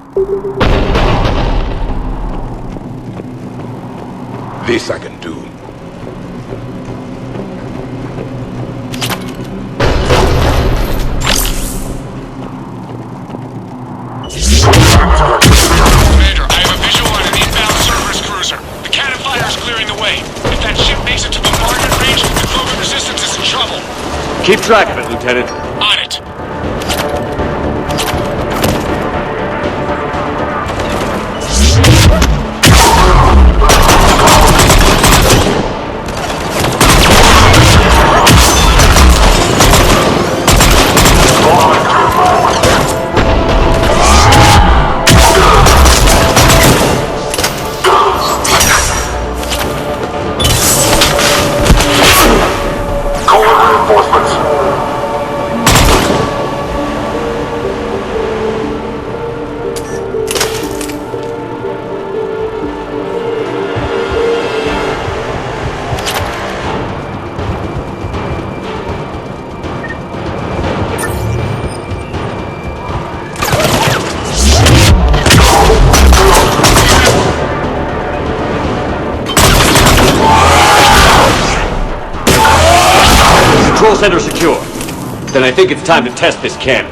This I can do. Commander, I have a visual on an inbound Cerberus cruiser. The cannon fire is clearing the way. If that ship makes it to bombardment range, the Krogan resistance is in trouble. Keep track of it, Lieutenant. On it. Control center secure. Then I think it's time to test this cannon.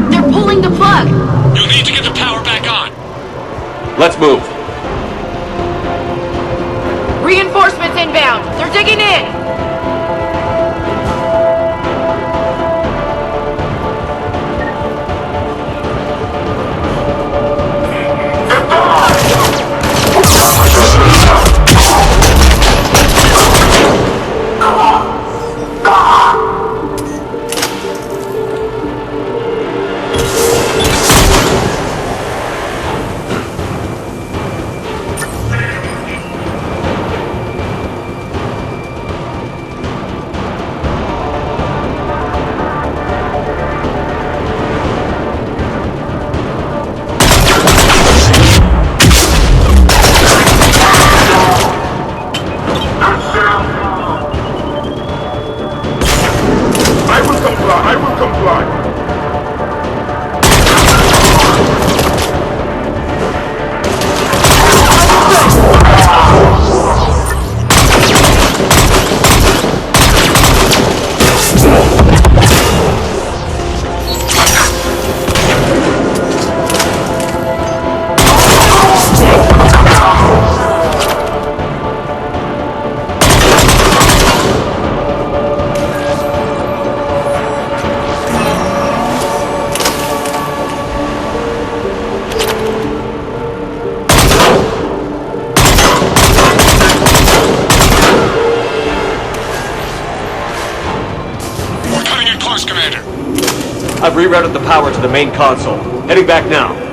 They're pulling the plug! You'll need to get the power back on. Let's move. Reinforcements inbound! They're digging in! Commander. I've rerouted the power to the main console. Heading back now.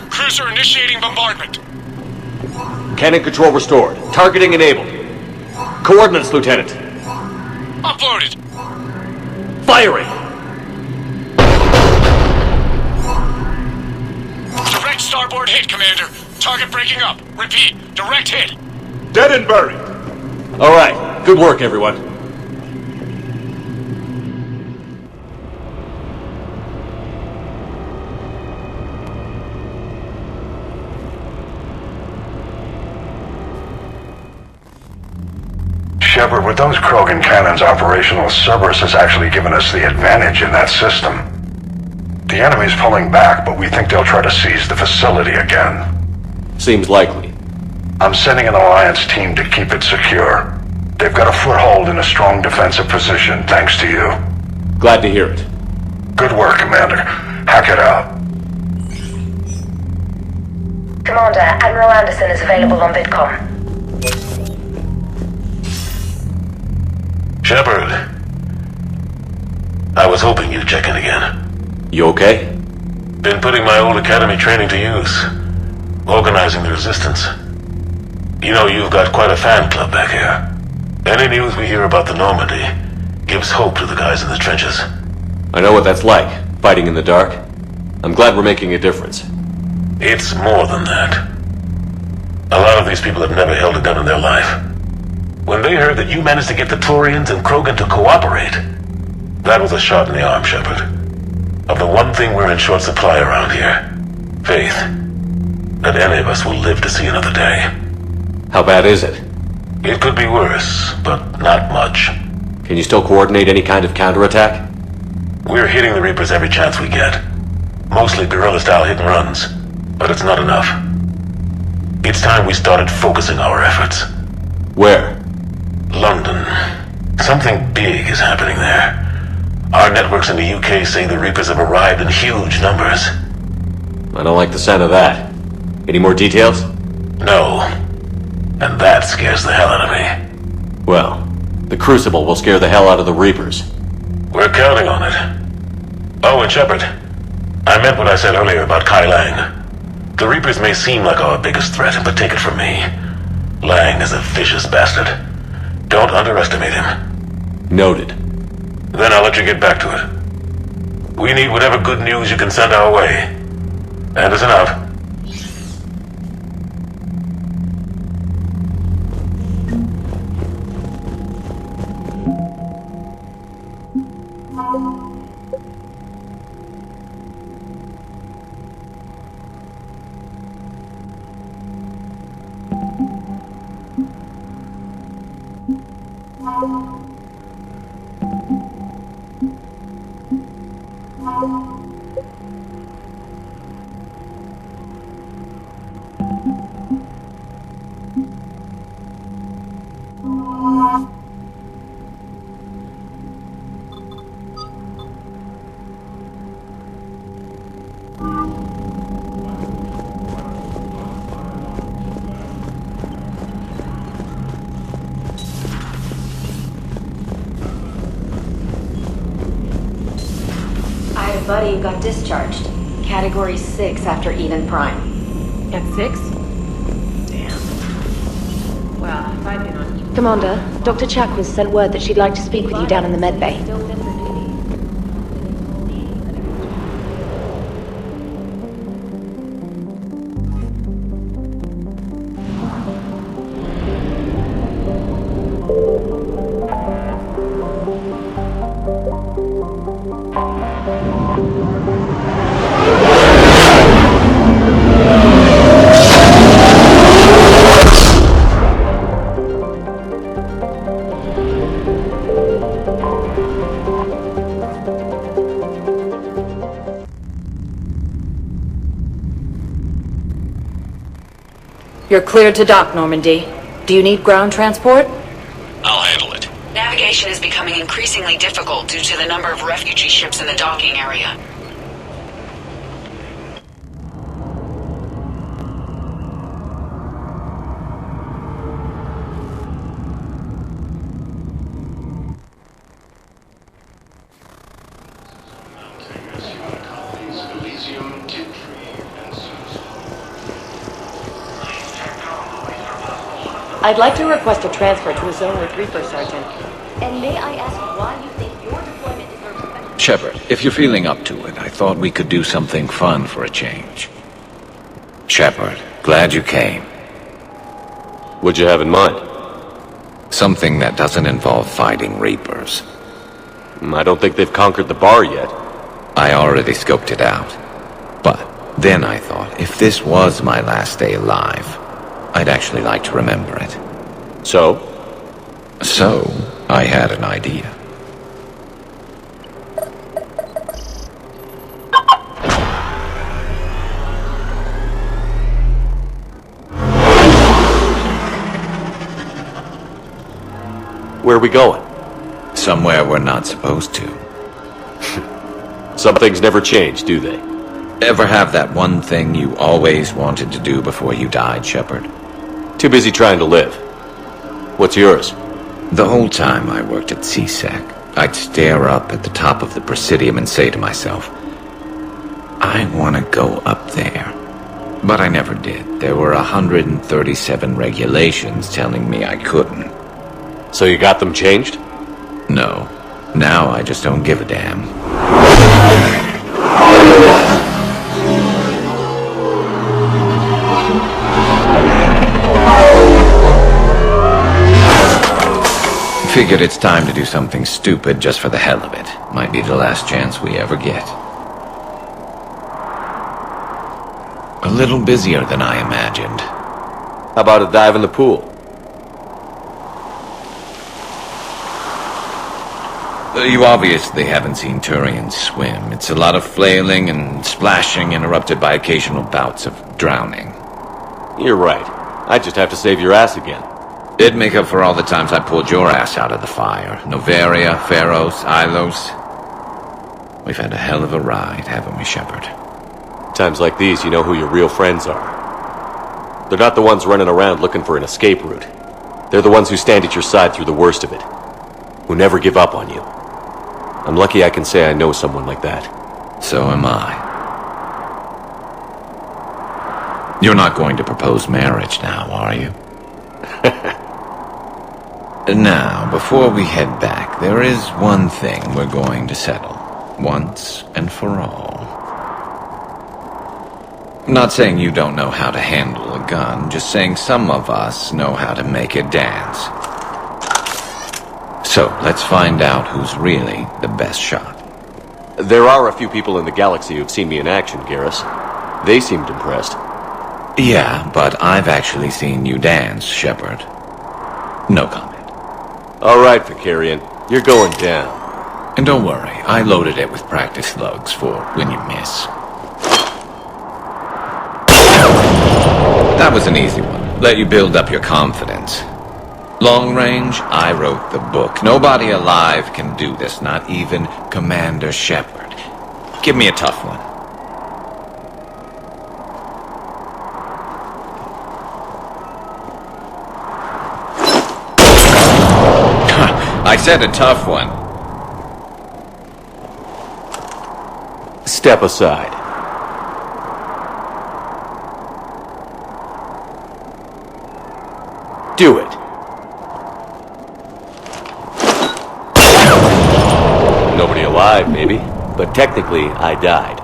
Cruiser initiating bombardment. Cannon control restored. Targeting enabled. Coordinates, Lieutenant. Uploaded. Firing! Direct starboard hit, Commander. Target breaking up. Repeat, direct hit. Dead and buried. All right. Good work, everyone. Shepard, with those Krogan cannons operational, Cerberus has actually given us the advantage in that system. The enemy's pulling back, but we think they'll try to seize the facility again. Seems likely. I'm sending an Alliance team to keep it secure. They've got a foothold in a strong defensive position, thanks to you. Glad to hear it. Good work, Commander. Hack it out. Commander, Admiral Anderson is available on VidCom. Shepard, I was hoping you'd check in again. You okay? Been putting my old academy training to use. Organizing the resistance. You know, you've got quite a fan club back here. Any news we hear about the Normandy gives hope to the guys in the trenches. I know what that's like, fighting in the dark. I'm glad we're making a difference. It's more than that. A lot of these people have never held a gun in their life. When they heard that you managed to get the Turians and Krogan to cooperate, that was a shot in the arm, Shepard. Of the one thing we're in short supply around here, faith. That any of us will live to see another day. How bad is it? It could be worse, but not much. Can you still coordinate any kind of counterattack? We're hitting the Reapers every chance we get. Mostly guerrilla-style hit-and-runs, but it's not enough. It's time we started focusing our efforts. Where? London. Something big is happening there. Our networks in the UK say the Reapers have arrived in huge numbers. I don't like the sound of that. Any more details? No. And that scares the hell out of me. Well, the Crucible will scare the hell out of the Reapers. We're counting on it. Oh, and Shepard, I meant what I said earlier about Kai Lang. The Reapers may seem like our biggest threat, but take it from me. Lang is a vicious bastard. Don't underestimate him. Noted. Then I'll let you get back to it. We need whatever good news you can send our way. Anderson out. Buddy got discharged. Category 6 after Eden Prime. At 6? Damn. Well, if I'd been on Eden... Commander, Dr. Chakwas sent word that she'd like to speak with you down in the med bay. You're cleared to dock, Normandy. Do you need ground transport? I'll handle it. Navigation is becoming increasingly difficult due to the number of refugee ships in the docking area. I'd like to request a transfer to a zone with Reaper, Sergeant. And may I ask why you think your deployment deserves a... Shepard, if you're feeling up to it, I thought we could do something fun for a change. Shepard, Glad you came. What'd you have in mind? Something that doesn't involve fighting Reapers. I don't think they've conquered the bar yet. I already scoped it out. But then I thought, if this was my last day alive, I'd actually like to remember it. So? So, I had an idea. Where are we going? Somewhere we're not supposed to. Some things never change, do they? Ever have that one thing you always wanted to do before you died, Shepard? Too busy trying to live. What's yours? The whole time I worked at CSEC, I'd stare up at the top of the Presidium and say to myself, I want to go up there. But I never did. There were 137 regulations telling me I couldn't. So you got them changed? No. Now I just don't give a damn. Figured it's time to do something stupid just for the hell of it. Might be the last chance we ever get. A little busier than I imagined. How about a dive in the pool? You obviously haven't seen Turians swim. It's a lot of flailing and splashing interrupted by occasional bouts of drowning. You're right. I just have to save your ass again. It'd make up for all the times I pulled your ass out of the fire. Novaria, Pharos, Ilos. We've had a hell of a ride, haven't we, Shepard? Times like these, you know who your real friends are. They're not the ones running around looking for an escape route. They're the ones who stand at your side through the worst of it. Who never give up on you. I'm lucky I can say I know someone like that. So am I. You're not going to propose marriage now, are you? Now, before we head back, there is one thing we're going to settle. Once and for all. Not saying you don't know how to handle a gun, just saying some of us know how to make it dance. So, let's find out who's really the best shot. There are a few people in the galaxy who've seen me in action, Garrus. They seemed impressed. Yeah, but I've actually seen you dance, Shepard. No comment. All right, Vicarian. You're going down. And don't worry, I loaded it with practice slugs for when you miss. That was an easy one. Let you build up your confidence. Long range, I wrote the book. Nobody alive can do this, not even Commander Shepard. Give me a tough one. I said a tough one. Step aside. Do it. Nobody alive, maybe. But technically, I died.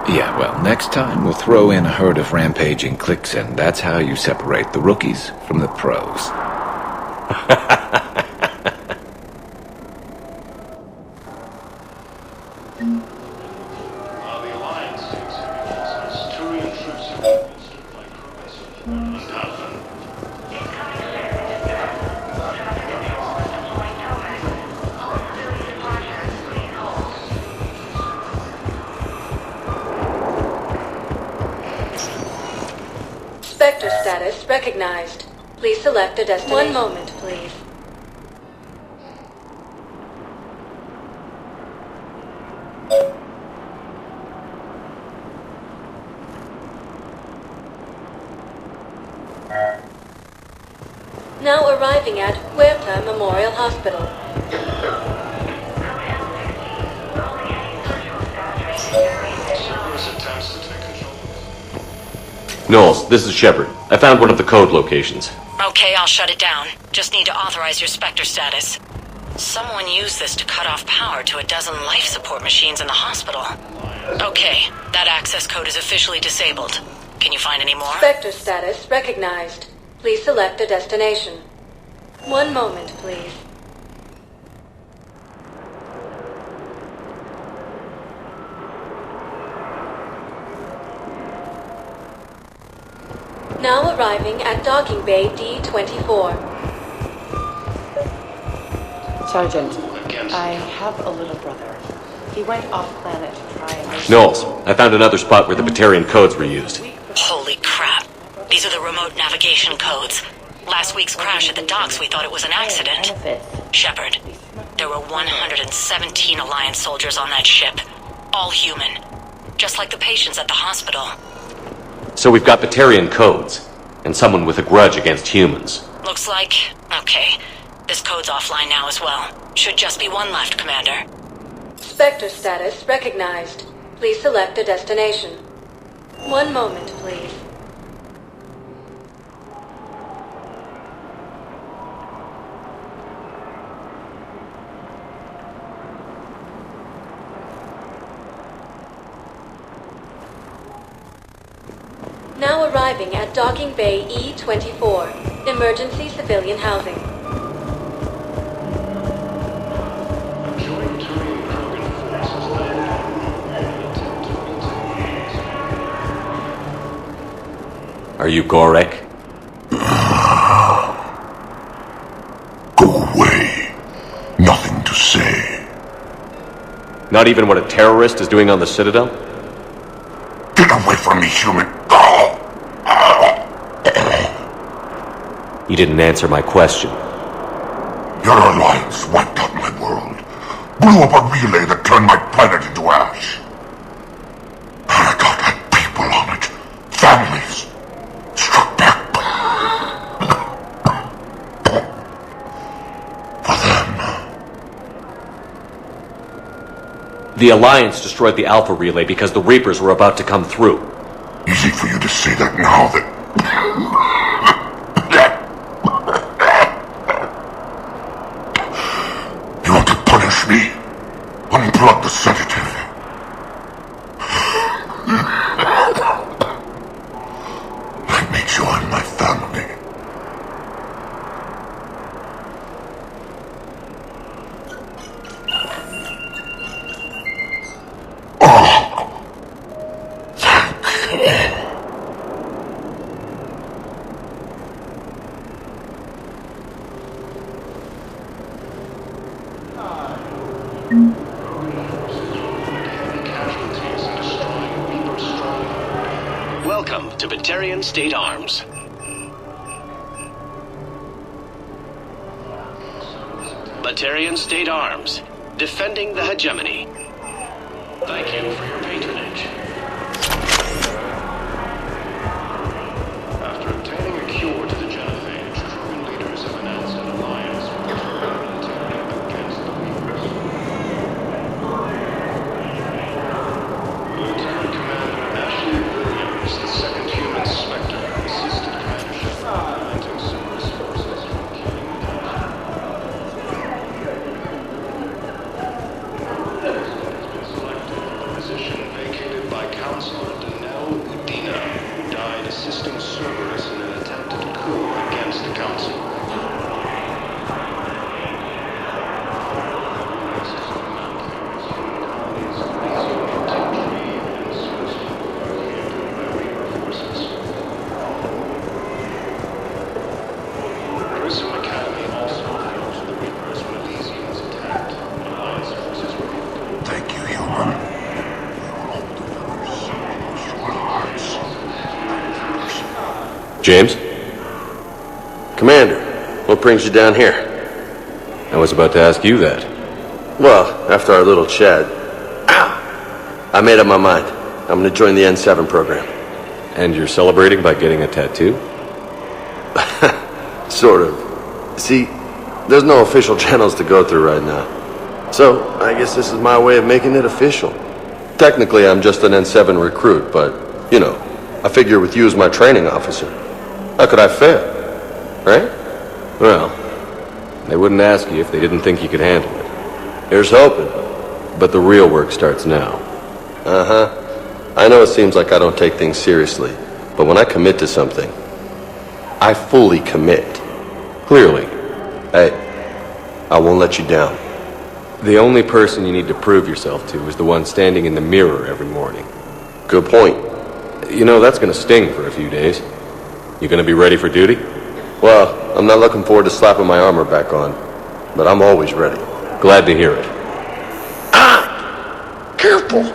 Yeah, well, next time we'll throw in a herd of rampaging cliques, and that's how you separate the rookies from the pros. Spectre status recognized. Please select a destination. One moment, please. Now arriving at Huerta Memorial Hospital. Knowles, this is Shepard. I found one of the code locations. Okay, I'll shut it down. Just need to authorize your Spectre status. Someone used this to cut off power to a dozen life support machines in the hospital. Okay, that access code is officially disabled. Can you find any more? Spectre status recognized. Please select a destination. One moment, please. Now arriving at docking bay D-24. Sergeant, I have a little brother. He went off-planet to try and... Knowles, I found another spot where the Batarian codes were used. Holy crap. These are the remote navigation codes. Last week's crash at the docks, we thought it was an accident. Shepard, there were 117 Alliance soldiers on that ship. All human. Just like the patients at the hospital. So we've got Batarian codes, and someone with a grudge against humans. Looks like... okay. This code's offline now as well. Should just be one left, Commander. Spectre status recognized. Please select a destination. One moment, please. Now arriving at docking bay E-24. Emergency civilian housing. Are you Gorek? Go away. Nothing to say. Not even what a terrorist is doing on the Citadel? Get away from me, human. You didn't answer my question. Your alliance wiped out my world. Blew up a relay that turned my planet into ash. And I got had people on it. Families. Struck back. For them. The Alliance destroyed the Alpha relay because the Reapers were about to come through. Easy for you to say that now that... You want to punish me? Unplug the sedative. Let me join my family. Welcome to Batarian State Arms. Batarian State Arms, defending the hegemony. Thank you for your patronage. After obtaining a cure to the genophage, true leaders have announced an alliance with the military against the Reapers. Lieutenant Commander Ashley Williams, the second human Spectre, assisted Commander Shepard in preventing Cerberus forces from killing the Council. Has been selected for the position vacated by Counselor Danelle Udina, who died assisting Cerberus in an attempted coup against the Council. Thank you, human. James? Commander, what brings you down here? I was about to ask you that. Well, after our little chat, I made up my mind. I'm gonna join the N7 program. And you're celebrating by getting a tattoo? Sort of. See, there's no official channels to go through right now. So, I guess this is my way of making it official. Technically, I'm just an N7 recruit, but, you know, I figure with you as my training officer, how could I fail? Right? Well, they wouldn't ask you if they didn't think you could handle it. Here's hoping. But the real work starts now. Uh-huh. I know it seems like I don't take things seriously, But when I commit to something, I fully commit. Clearly. Hey, I won't let you down. The only person you need to prove yourself to is the one standing in the mirror every morning. Good point. You know, that's gonna sting for a few days. You gonna be ready for duty? Well, I'm not looking forward to slapping my armor back on, but I'm always ready. Glad to hear it. Ah! Careful!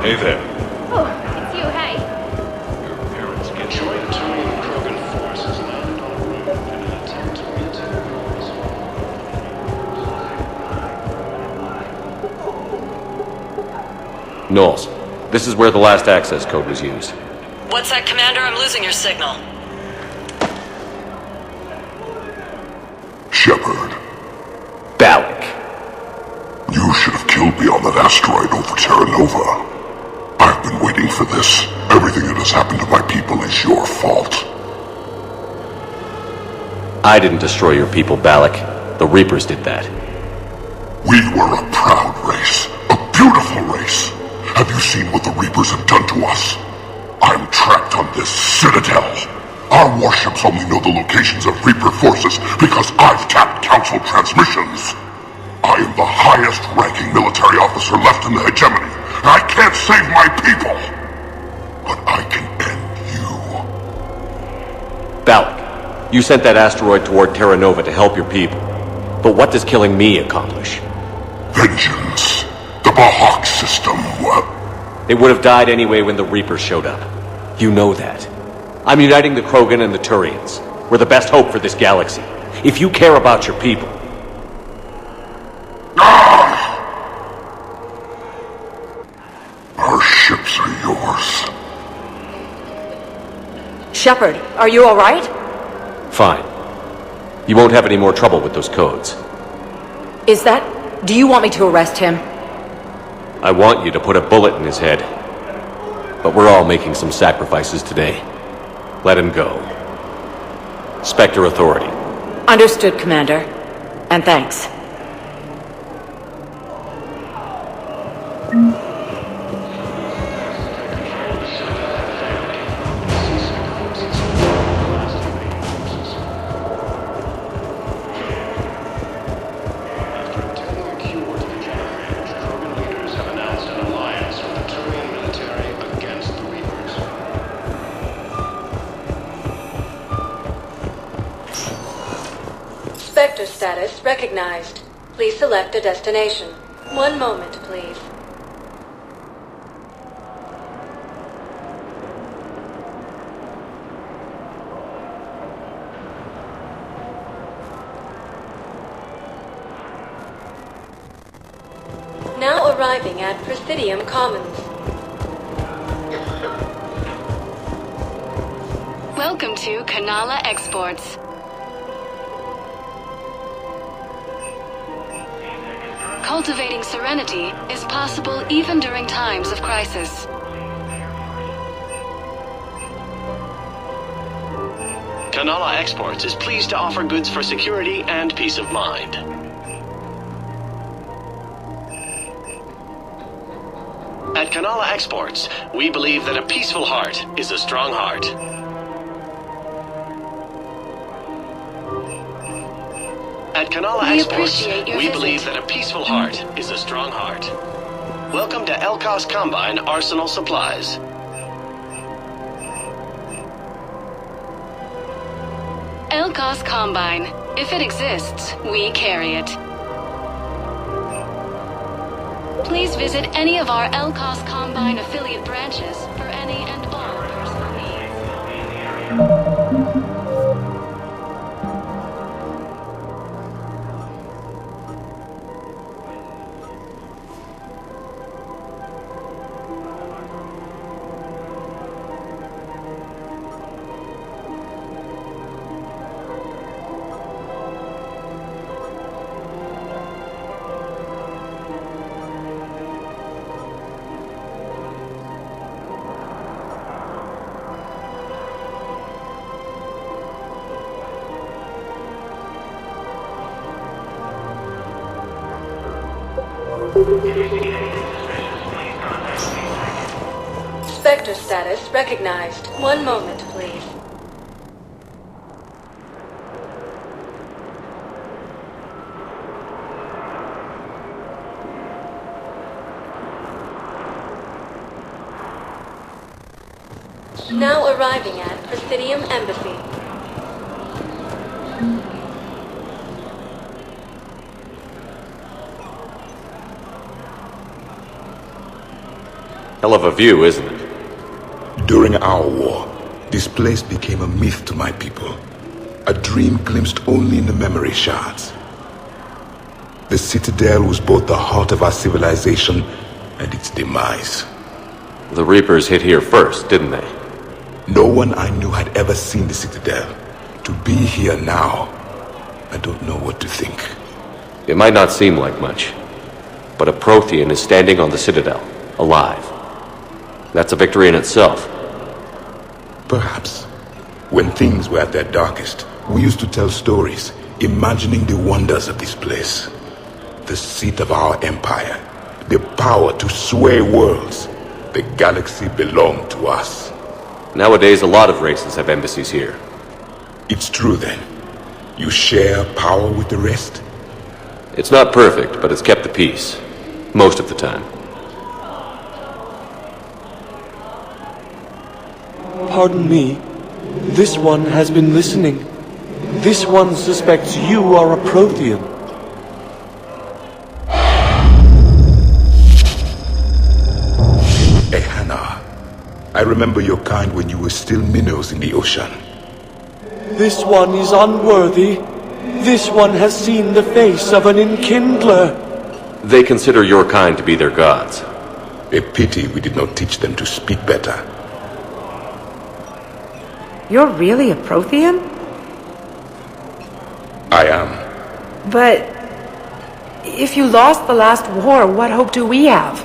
Hey there. Oh, it's you, hey. Your parents get joint Turian Krogan forces landed on Rome in an attempt to retake Knowles, this is where the last access code was used. What's that, Commander? I'm losing your signal. Shepard, Balak. you should have killed me on that asteroid over Terra Nova. I've been waiting for this. Everything that has happened to my people is your fault. I didn't destroy your people, Balak. The Reapers did that. We were a proud race. A beautiful race. Have you seen what the Reapers have done to us? I'm trapped on this citadel. Our warships only know the locations of Reaper forces because I've tapped Council transmissions. I am the highest-ranking military officer left in the hegemony. I can't save my people, but I can end you. Balak, you sent that asteroid toward Terra Nova to help your people. But what does killing me accomplish? Vengeance. The Bahawk system, well... It would have died anyway when the Reapers showed up. You know that. I'm uniting the Krogan and the Turians. We're the best hope for this galaxy. If you care about your people... Our ships are yours. Shepard, are you all right? Fine. You won't have any more trouble with those codes. Is that... Do you want me to arrest him? I want you to put a bullet in his head. But we're all making some sacrifices today. Let him go. Spectre Authority. Understood, Commander. And thanks. Spectre status recognized. Please select a destination. One moment, please. Now arriving at Presidium Commons. Welcome to Kanala Exports. Cultivating serenity is possible even during times of crisis. Kanala Exports is pleased to offer goods for security and peace of mind. At Kanala Exports, we believe that a peaceful heart is a strong heart. At Kanala Exports, we believe that a peaceful heart is a strong heart. Welcome to Elkos Combine Arsenal Supplies. Elkos Combine. If it exists, we carry it. Please visit any of our Elkos Combine affiliate branches for any and all personal needs. Spectre status recognized. One moment, please. Now arriving at Presidium Embassy. Hell of a view, isn't it? During our war, this place became a myth to my people. A dream glimpsed only in the memory shards. The Citadel was both the heart of our civilization and its demise. The Reapers hit here first, didn't they? No one I knew had ever seen the Citadel. To be here now, I don't know what to think. It might not seem like much, but a Prothean is standing on the Citadel, alive. That's a victory in itself. Perhaps. When things were at their darkest, we used to tell stories, imagining the wonders of this place. The seat of our empire, the power to sway worlds. The galaxy belonged to us. Nowadays, a lot of races have embassies here. It's true then. You share power with the rest? It's not perfect, but it's kept the peace. Most of the time. Pardon me. This one has been listening. This one suspects you are a Prothean. Ehana, I remember your kind when you were still minnows in the ocean. This one is unworthy. This one has seen the face of an enkindler. They consider your kind to be their gods. A pity we did not teach them to speak better. You're really a Prothean? I am. But if you lost the last war, what hope do we have?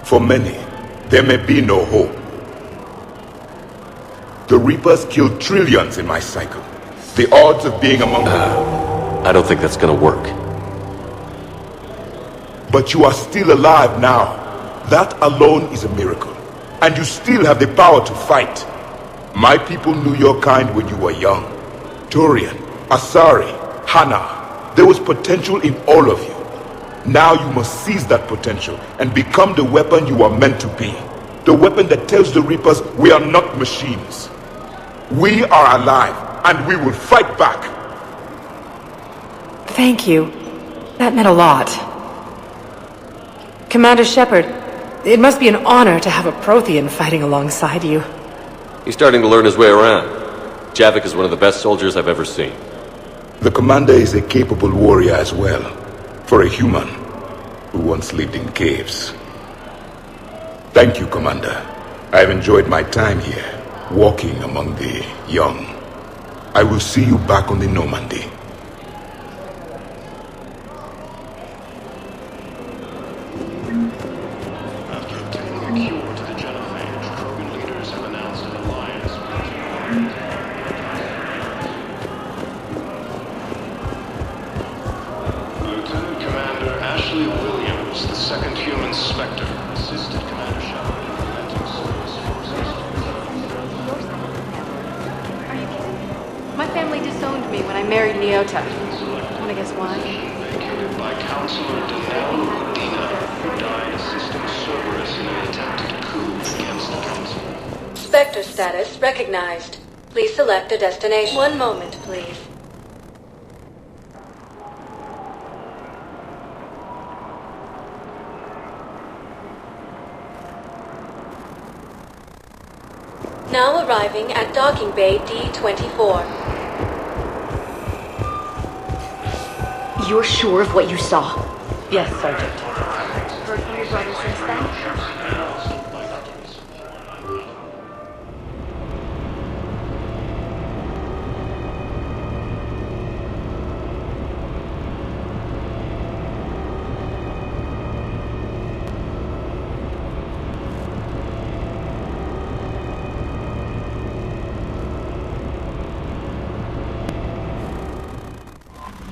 For many, there may be no hope. The Reapers killed trillions in my cycle. The odds of being among them... I don't think that's gonna work. But you are still alive now. That alone is a miracle. And you still have the power to fight. My people knew your kind when you were young. Turian, Asari, Hana. There was potential in all of you. Now you must seize that potential and become the weapon you are meant to be. The weapon that tells the Reapers we are not machines. We are alive, and we will fight back. Thank you. That meant a lot. Commander Shepard, it must be an honor to have a Prothean fighting alongside you. He's starting to learn his way around. Javik is one of the best soldiers I've ever seen. The commander is a capable warrior as well. For a human who once lived in caves. Thank you, Commander. I've enjoyed my time here, walking among the young. I will see you back on the Normandy. After obtaining a cure to the genophage, Krogan leaders have announced an alliance with Lieutenant Commander Ashley Williams, the second human Spectre, assisted Commander Shepard in preventing service forces. My family disowned me when I married Nyota. Wanna guess why? Vacated by Counselor Danelle Udina, who died assisting Cerberus in an attempted coup against the Council. Spectre status recognized. Please select a destination. One moment, please. Now arriving at Docking Bay D-24. You're sure of what you saw? Yes, Sergeant. Heard from your brother since then?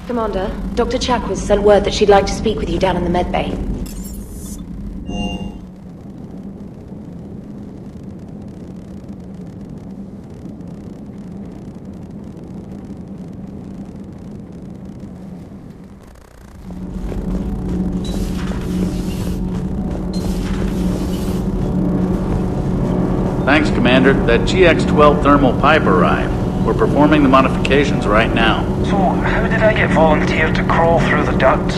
Commander, Dr. Chakwas sent word that she'd like to speak with you down in the med bay. Thanks, Commander. That GX-12 thermal pipe arrived. We're performing the modifications right now. So, how did I get volunteered to crawl through the ducts?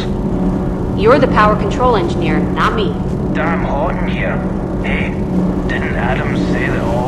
You're the power control engineer, not me. Damn hot in here. Hey, didn't Adam say that all